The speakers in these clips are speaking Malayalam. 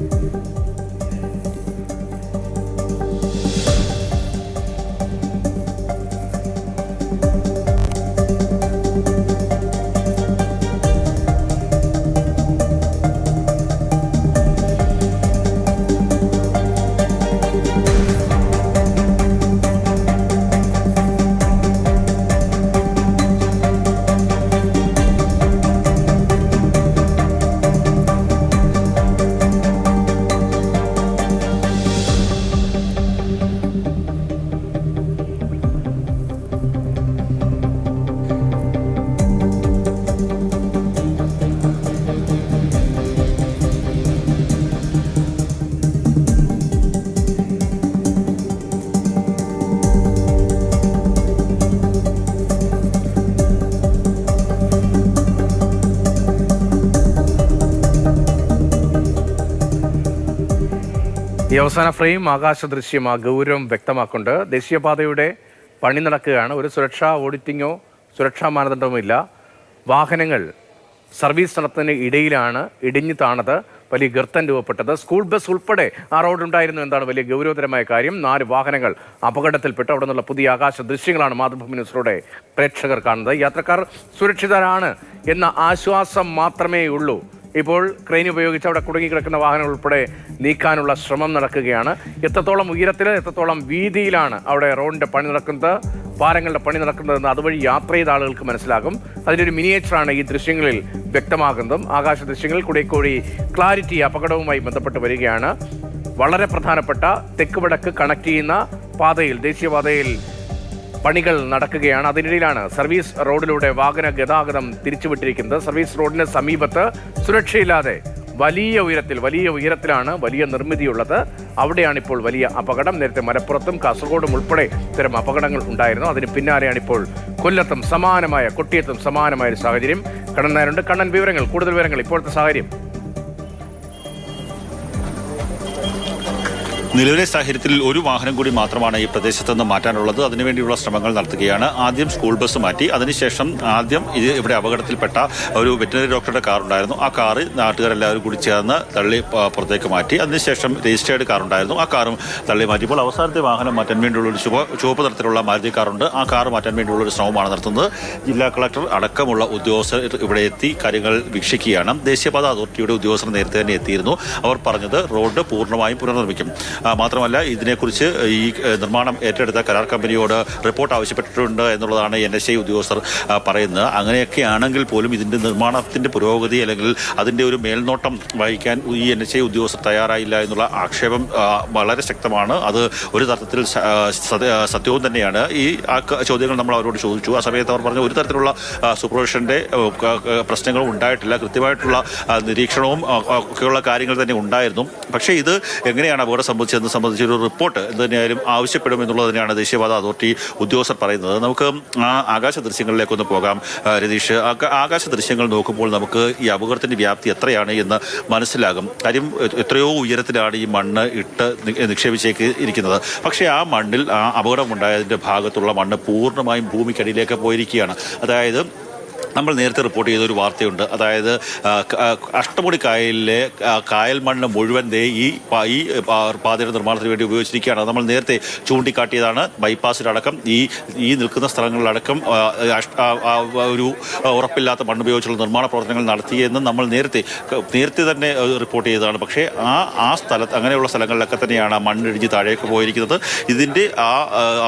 ഈ അവസാന ഫ്രെയിം ആകാശ ദൃശ്യം ആ ഗൗരവം വ്യക്തമാക്കൊണ്ട് ദേശീയപാതയുടെ പണി നടക്കുകയാണ്. ഒരു സുരക്ഷാ ഓഡിറ്റിങ്ങോ സുരക്ഷാ മാനദണ്ഡമോ ഇല്ല. വാഹനങ്ങൾ സർവീസ് നടത്തുന്നതിന് ഇടയിലാണ് ഇടിഞ്ഞു താണത്, വലിയ ഗർത്തം രൂപപ്പെട്ടത്. സ്കൂൾ ബസ് ഉൾപ്പെടെ ആ റോഡുണ്ടായിരുന്നു എന്താണ് വലിയ ഗൗരവതരമായ കാര്യം. 4 വാഹനങ്ങൾ അപകടത്തിൽപ്പെട്ട്. അവിടെ നിന്നുള്ള പുതിയ ആകാശ ദൃശ്യങ്ങളാണ് മാതൃഭൂമി ന്യൂസിലൂടെ പ്രേക്ഷകർ കാണുന്നത്. യാത്രക്കാർ സുരക്ഷിതരാണ് എന്ന ആശ്വാസം മാത്രമേ ഉള്ളൂ. ഇപ്പോൾ ക്രെയിൻ ഉപയോഗിച്ച് അവിടെ കുടുങ്ങിക്കിടക്കുന്ന വാഹനങ്ങൾ ഉൾപ്പെടെ നീക്കാനുള്ള ശ്രമം നടക്കുകയാണ്. എത്രത്തോളം ഉയരത്തിൽ, എത്രത്തോളം വീതിയിലാണ് അവിടെ റോഡിൻ്റെ പണി നടക്കുന്നത്, പാലങ്ങളുടെ പണി നടക്കുന്നതെന്ന് അതുവഴി യാത്ര ചെയ്ത ആളുകൾക്ക് മനസ്സിലാകും. അതിൻ്റെ ഒരു മിനിയേച്ചറാണ് ഈ ദൃശ്യങ്ങളിൽ വ്യക്തമാകുന്നതും. ആകാശ ദൃശ്യങ്ങൾ കുടേക്കോടി ക്ലാരിറ്റി അപകടവുമായി ബന്ധപ്പെട്ട് വരികയാണ്. വളരെ പ്രധാനപ്പെട്ട തെക്ക് വടക്ക് കണക്ട് ചെയ്യുന്ന പാതയിൽ, ദേശീയപാതയിൽ പണികൾ നടക്കുകയാണ്. അതിനിടയിലാണ് സർവീസ് റോഡിലൂടെ വാഹന ഗതാഗതം തിരിച്ചുവിട്ടിരിക്കുന്നത്. സർവീസ് റോഡിന് സമീപത്ത് സുരക്ഷയില്ലാതെ വലിയ ഉയരത്തിലാണ് വലിയ നിർമ്മിതിയുള്ളത്. അവിടെയാണ് ഇപ്പോൾ വലിയ അപകടം. നേരത്തെ മലപ്പുറത്തും കാസർഗോഡും ഉൾപ്പെടെ ഇത്തരം അപകടങ്ങൾ ഉണ്ടായിരുന്നു. അതിന് പിന്നാലെയാണ് ഇപ്പോൾ കൊല്ലത്തും കൊട്ടിയത്തും സമാനമായ ഒരു സാഹചര്യം. കണ്ണൻ നായരുണ്ട്. കണ്ണൻ, കൂടുതൽ വിവരങ്ങൾ, ഇപ്പോഴത്തെ സാഹചര്യം. നിലവിലെ സാഹചര്യത്തിൽ ഒരു വാഹനം കൂടി മാത്രമാണ് ഈ പ്രദേശത്ത് നിന്ന് മാറ്റാനുള്ളത്. അതിനുവേണ്ടിയുള്ള ശ്രമങ്ങൾ നടത്തുകയാണ്. ആദ്യം സ്കൂൾ ബസ് മാറ്റി, അതിനുശേഷം ഇവിടെ അപകടത്തിൽപ്പെട്ട ഒരു വെറ്റിനറി ഡോക്ടറുടെ കാർ ഉണ്ടായിരുന്നു. ആ കാറ് നാട്ടുകാരെല്ലാവരും കൂടി ചേർന്ന് തള്ളി പുറത്തേക്ക് മാറ്റി. അതിനുശേഷം രജിസ്റ്റേർഡ് കാർ ഉണ്ടായിരുന്നു, ആ കാറും തള്ളി മാറ്റിയപ്പോൾ അവസാനത്തെ വാഹനം മാറ്റാൻ വേണ്ടിയുള്ള ഒരു ചുവപ്പ് തരത്തിലുള്ള മാരുതി കാറുണ്ട്. ആ കാർ മാറ്റാൻ വേണ്ടിയുള്ള ഒരു ശ്രമമാണ് നടത്തുന്നത്. ജില്ലാ കളക്ടർ അടക്കമുള്ള ഉദ്യോഗസ്ഥർ ഇവിടെ എത്തി കാര്യങ്ങൾ വീക്ഷിക്കുകയാണ്. ദേശീയപാത അതോറിറ്റിയുടെ ഉദ്യോഗസ്ഥർ നേരത്തെ തന്നെ എത്തിയിരുന്നു. അവർ പറഞ്ഞത് റോഡ് പൂർണ്ണമായും പുനർനിർമ്മിക്കും. മാത്രമല്ല ഇതിനെക്കുറിച്ച് ഈ നിർമ്മാണം ഏറ്റെടുത്ത കരാർ കമ്പനിയോട് റിപ്പോർട്ട് ആവശ്യപ്പെട്ടിട്ടുണ്ട് എന്നുള്ളതാണ് NHAI ഉദ്യോഗസ്ഥർ പറയുന്നത്. അങ്ങനെയൊക്കെ ആണെങ്കിൽ പോലും ഇതിൻ്റെ നിർമ്മാണത്തിൻ്റെ പുരോഗതി അല്ലെങ്കിൽ അതിൻ്റെ ഒരു മേൽനോട്ടം വഹിക്കാൻ ഈ NHAI ഉദ്യോഗസ്ഥർ തയ്യാറായില്ല എന്നുള്ള ആക്ഷേപം വളരെ ശക്തമാണ്. അത് ഒരു തരത്തിൽ സത്യവും തന്നെയാണ്. ഈ ചോദ്യങ്ങൾ നമ്മൾ അവരോട് ചോദിച്ചു. ആ സമയത്ത് അവർ പറഞ്ഞു ഒരു തരത്തിലുള്ള സൂപ്പർവിഷൻ്റെ പ്രശ്നങ്ങളും ഉണ്ടായിട്ടില്ല, കൃത്യമായിട്ടുള്ള നിരീക്ഷണവും ഒക്കെയുള്ള കാര്യങ്ങൾ തന്നെ ഉണ്ടായിരുന്നു. പക്ഷേ ഇത് എങ്ങനെയാണ് അപകടം സംബന്ധിച്ചൊരു റിപ്പോർട്ട് എന്ത് തന്നെയായാലും ആവശ്യപ്പെടുമെന്നുള്ളത് തന്നെയാണ് ദേശീയപാത അതോറിറ്റി ഉദ്യോഗസ്ഥർ പറയുന്നത്. നമുക്ക് ആ ആകാശ ദൃശ്യങ്ങളിലേക്കൊന്ന് പോകാം രതീഷ്. ആകാശ ദൃശ്യങ്ങൾ നോക്കുമ്പോൾ നമുക്ക് ഈ അപകടത്തിൻ്റെ വ്യാപ്തി എത്രയാണ് എന്ന് മനസ്സിലാകും. കാര്യം എത്രയോ ഉയരത്തിലാണ് ഈ മണ്ണ് ഇട്ട് നിക്ഷേപിച്ചേക്ക് ഇരിക്കുന്നത്. പക്ഷേ ആ മണ്ണിൽ ആ അപകടമുണ്ടായതിൻ്റെ ഭാഗത്തുള്ള മണ്ണ് പൂർണ്ണമായും ഭൂമിക്കടിയിലേക്ക് പോയിരിക്കുകയാണ്. അതായത് നമ്മൾ നേരത്തെ റിപ്പോർട്ട് ചെയ്തൊരു വാർത്തയുണ്ട്. അതായത് അഷ്ടമുടി കായലിലെ കായൽ മണ്ണ് മുഴുവൻ ഈ പാതയുടെ നിർമ്മാണത്തിന് വേണ്ടി ഉപയോഗിച്ചിരിക്കുകയാണ്. നമ്മൾ നേരത്തെ ചൂണ്ടിക്കാട്ടിയതാണ്. ബൈപ്പാസിലടക്കം ഈ നിൽക്കുന്ന സ്ഥലങ്ങളിലടക്കം ഒരു ഉറപ്പില്ലാത്ത മണ്ണ് ഉപയോഗിച്ചുള്ള നിർമ്മാണ പ്രവർത്തനങ്ങൾ നടത്തിയെന്ന് നമ്മൾ നേരത്തെ തന്നെ റിപ്പോർട്ട് ചെയ്തതാണ്. പക്ഷേ ആ സ്ഥലത്ത് അങ്ങനെയുള്ള സ്ഥലങ്ങളിലൊക്കെ തന്നെയാണ് മണ്ണിടിഞ്ഞ് താഴേക്ക് പോയിരിക്കുന്നത്. ഇതിൻ്റെ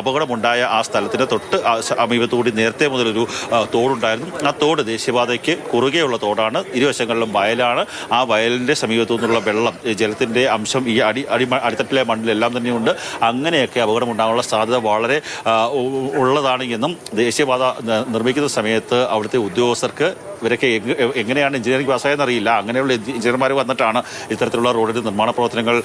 അപകടമുണ്ടായ ആ സ്ഥലത്തിന് തൊട്ട് സമീപത്തുകൂടി നേരത്തെ മുതലൊരു തോടുണ്ടായിരുന്നു. ആ തോട് ദേശീയപാതയ്ക്ക് കുറുകെയുള്ള തോടാണ്. ഇരുവശങ്ങളിലും വയലാണ്. ആ വയലിൻ്റെ സമീപത്തു നിന്നുള്ള വെള്ളം, ജലത്തിൻ്റെ അംശം ഈ അടിത്തട്ടിലെ മണ്ണിലെല്ലാം തന്നെയുണ്ട്. അങ്ങനെയൊക്കെ അപകടം ഉണ്ടാകാനുള്ള സാധ്യത വളരെ ഉള്ളതാണ് എന്നും ദേശീയപാത നിർമ്മിക്കുന്ന സമയത്ത് അവിടുത്തെ ഉദ്യോഗസ്ഥർക്ക് ഇവരൊക്കെ എങ്ങനെയാണ് എഞ്ചിനീയറിംഗ് പാസ്സായെന്നറിയില്ല. അങ്ങനെയുള്ള എഞ്ചിനീയർമാർ വന്നിട്ടാണ് ഇത്തരത്തിലുള്ള റോഡിൻ്റെ നിർമ്മാണ പ്രവർത്തനങ്ങൾ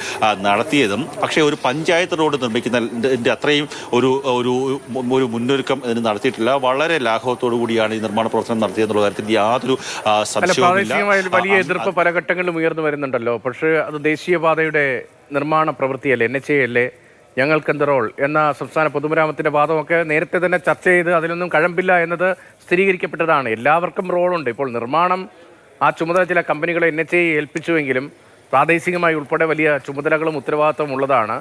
നടത്തിയതും. പക്ഷേ ഒരു പഞ്ചായത്ത് റോഡ് നിർമ്മിക്കുന്നതിൻ്റെ അത്രയും ഒരു മുന്നൊരുക്കം ഇതിന് നടത്തിയിട്ടില്ല. വളരെ ലാഘവത്തോടു കൂടിയാണ് ഈ നിർമ്മാണ പ്രവർത്തനം നടത്തിയെന്നുള്ള കാര്യത്തിൽ യാതൊരു സംശയവുമില്ല. വലിയ എതിർപ്പ് പല ഘട്ടങ്ങളിലും ഉയർന്നു വരുന്നുണ്ടല്ലോ. പക്ഷേ അത് ദേശീയപാതയുടെ നിർമ്മാണ പ്രവൃത്തിയല്ലേ, NHAI അല്ലേ, ഞങ്ങൾക്കെന്ത് റോൾ എന്ന സംസ്ഥാന പൊതുമരാമത്തിൻ്റെ വാദമൊക്കെ നേരത്തെ തന്നെ ചർച്ച ചെയ്ത് അതിലൊന്നും കഴമ്പില്ല എന്നത് സ്ഥിരീകരിക്കപ്പെട്ടതാണ്. എല്ലാവർക്കും റോളുണ്ട്. ഇപ്പോൾ നിർമ്മാണം ആ ചുമതല ചില കമ്പനികളെ NHAI ഏൽപ്പിച്ചുവെങ്കിലും പ്രാദേശികമായി ഉൾപ്പെടെ വലിയ ചുമതലകളും ഉത്തരവാദിത്തവും ഉള്ളതാണ്.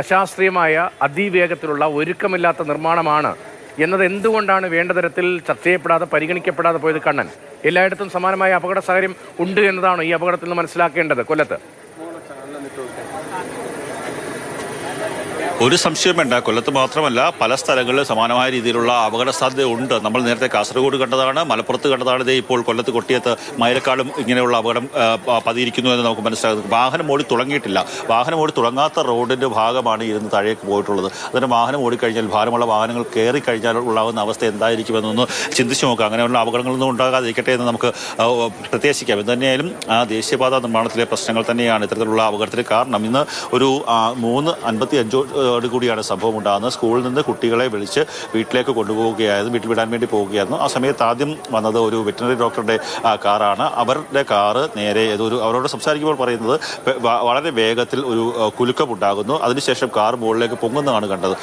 അശാസ്ത്രീയമായ അതിവേഗത്തിലുള്ള ഒരുക്കമില്ലാത്ത നിർമ്മാണമാണ് എന്നത് എന്തുകൊണ്ടാണ് വേണ്ട തരത്തിൽ ചർച്ച ചെയ്യപ്പെടാതെ പരിഗണിക്കപ്പെടാതെ പോയത്? കണ്ണൻ, എല്ലായിടത്തും സമാനമായ അപകട സാഹചര്യം ഉണ്ട് എന്നതാണ് ഈ അപകടത്തിൽ നിന്ന് മനസ്സിലാക്കേണ്ടത്. കൊല്ലത്ത് ഒരു സംശയം വേണ്ട, കൊല്ലത്ത് മാത്രമല്ല പല സ്ഥലങ്ങളിലും സമാനമായ രീതിയിലുള്ള അപകട സാധ്യത ഉണ്ട്. നമ്മൾ നേരത്തെ കാസർഗോഡ് കണ്ടതാണ്, മലപ്പുറത്ത് കണ്ടതാണ്, ഇതേ ഇപ്പോൾ കൊല്ലത്ത് കൊട്ടിയത്ത് മൈലക്കാടും ഇങ്ങനെയുള്ള അപകടം പതിയിരിക്കുന്നു എന്ന് നമുക്ക് മനസ്സിലാകുന്നു. വാഹനം ഓടി തുടങ്ങിയിട്ടില്ല. വാഹനം ഓടി തുടങ്ങാത്ത റോഡിന്റെ ഭാഗമാണ് ഇരുന്ന് താഴേക്ക് പോയിട്ടുള്ളത്. അതിന് വാഹനം ഓടിക്കഴിഞ്ഞാൽ ഭാരമുള്ള വാഹനങ്ങൾ കയറി കഴിഞ്ഞാൽ ഉണ്ടാകുന്ന അവസ്ഥ എന്തായിരിക്കുമെന്നൊന്ന് ചിന്തിച്ചു നോക്കാം. അങ്ങനെയുള്ള അപകടങ്ങളൊന്നും ഉണ്ടാകാതിരിക്കട്ടെ എന്ന് നമുക്ക് പ്രത്യാശിക്കാം. എന്തുതന്നെയായാലും ആ ദേശീയപാത നിർമ്മാണത്തിലെ പ്രശ്നങ്ങൾ തന്നെയാണ് ഇത്തരത്തിലുള്ള അപകടത്തിന് കാരണം. ഇന്ന് ഒരു 3:55 കൂടിയാണ് സംഭവം ഉണ്ടാകുന്നത്. സ്കൂളിൽ നിന്ന് കുട്ടികളെ വിളിച്ച് വീട്ടിലേക്ക് കൊണ്ടുപോവുകയായിരുന്നു, വീട്ടിൽ വിടാൻ വേണ്ടി പോവുകയായിരുന്നു. ആ സമയത്ത് ആദ്യം വന്നത് ഒരു വെറ്റിനറി ഡോക്ടറുടെ കാറാണ്. അവരുടെ കാറ് നേരെ അവരോട് സംസാരിക്കുമ്പോൾ പറയുന്നത് വളരെ വേഗത്തിൽ ഒരു കുലുക്കമുണ്ടാകുന്നു. അതിനുശേഷം കാർ മുകളിലേക്ക് പൊങ്ങുന്നതാണ് കണ്ടത്.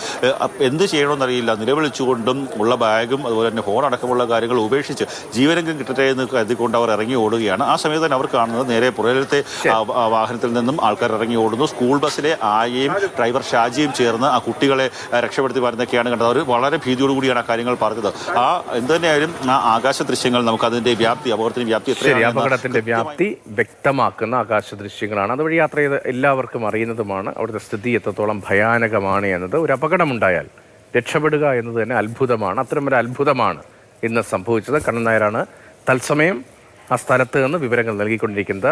എന്ത് ചെയ്യണമെന്നറിയില്ല, നിലവിളിച്ചുകൊണ്ടും ഉള്ള ബാഗും അതുപോലെ തന്നെ ഫോൺ അടക്കമുള്ള കാര്യങ്ങൾ ഉപേക്ഷിച്ച് ജീവനെങ്കിലും കിട്ടട്ടെ എന്ന് കരുതിക്കൊണ്ട് അവർ ഇറങ്ങി ഓടുകയാണ്. ആ സമയത്ത് തന്നെ അവർ കാണുന്നത് നേരെ പുറകിലത്തെ വാഹനത്തിൽ നിന്നും ആൾക്കാർ ഇറങ്ങി ഓടുന്നു. സ്കൂൾ ബസ്സിലെ ആയയും ഡ്രൈവർ ഷാജിയും ചേർന്ന് ആ കുട്ടികളെ രക്ഷപ്പെടുത്തി വരുന്നൊക്കെയാണ് കണ്ടത്. അവർ വളരെ ഭീതിയോടുകൂടിയാണ് ആ കാര്യങ്ങൾ പറഞ്ഞത്. ആ എന്തുതന്നെയായാലും ആ ആകാശ ദൃശ്യങ്ങൾ നമുക്ക് അതിന്റെ വ്യാപ്തി, അപകടത്തിന്റെ വ്യാപ്തി, അപകടത്തിന്റെ വ്യാപ്തി വ്യക്തമാക്കുന്ന ആകാശ ദൃശ്യങ്ങളാണ്. അതുവഴി യാത്ര ചെയ്ത് എല്ലാവർക്കും അറിയുന്നതുമാണ്. അവിടുത്തെ സ്ഥിതി എത്രത്തോളം ഭയാനകമാണ് എന്നത്. ഒരു അപകടമുണ്ടായാൽ രക്ഷപ്പെടുക എന്നത് തന്നെ അത്ഭുതമാണ്. അത്തരമൊരു അത്ഭുതമാണ് ഇന്ന് സംഭവിച്ചത്. കണ്ണൻ നായരാണ് തത്സമയം ആ സ്ഥലത്ത് നിന്ന് വിവരങ്ങൾ നൽകിക്കൊണ്ടിരിക്കുന്നത്.